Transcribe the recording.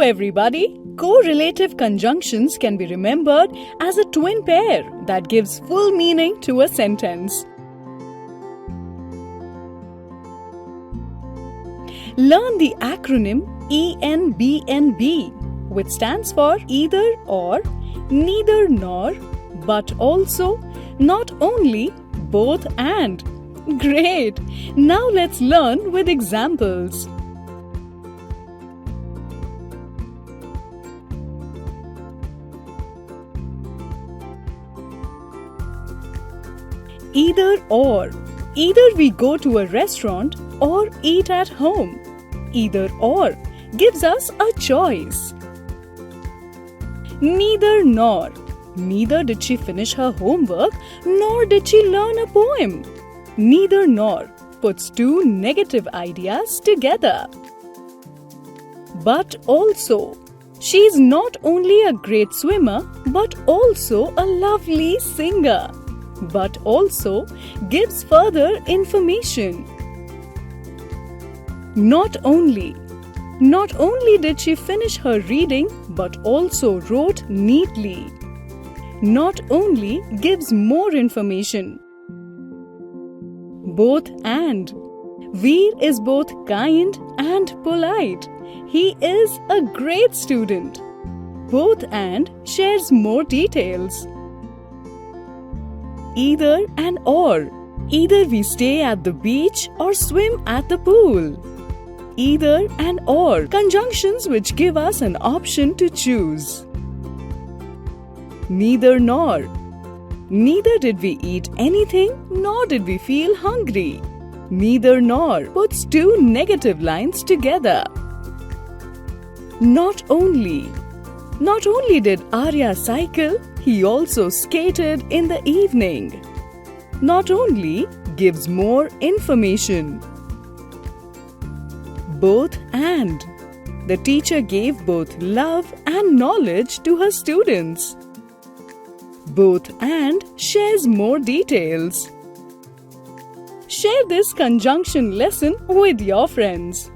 everybody! Correlative conjunctions can be remembered as a twin pair that gives full meaning to a sentence. Learn the acronym ENBNB, which stands for either or, neither nor, but also, not only, both and. Great! Now let's learn with examples. Either or. Either we go to a restaurant or eat at home. Either or gives us a choice. Neither nor. Neither did she finish her homework nor did she learn a poem. Neither nor puts two negative ideas together. But also. She is not only a great swimmer but also a lovely singer. But also gives further information. Not only did she finish her reading but also wrote neatly. Not only gives more information. Both and. Veer is both kind and polite. He is a great student. Both and shares more details. Either and or. Either we stay at the beach or swim at the pool. Either and or. Conjunctions which give us an option to choose. Neither nor. Neither did we eat anything nor did we feel hungry. Neither nor puts two negative lines together. Not only. Not only did Arya cycle, he also skated in the evening. Not only gives more information. Both and. The teacher gave both love and knowledge to her students. Both and shares more details. Share this conjunction lesson with your friends.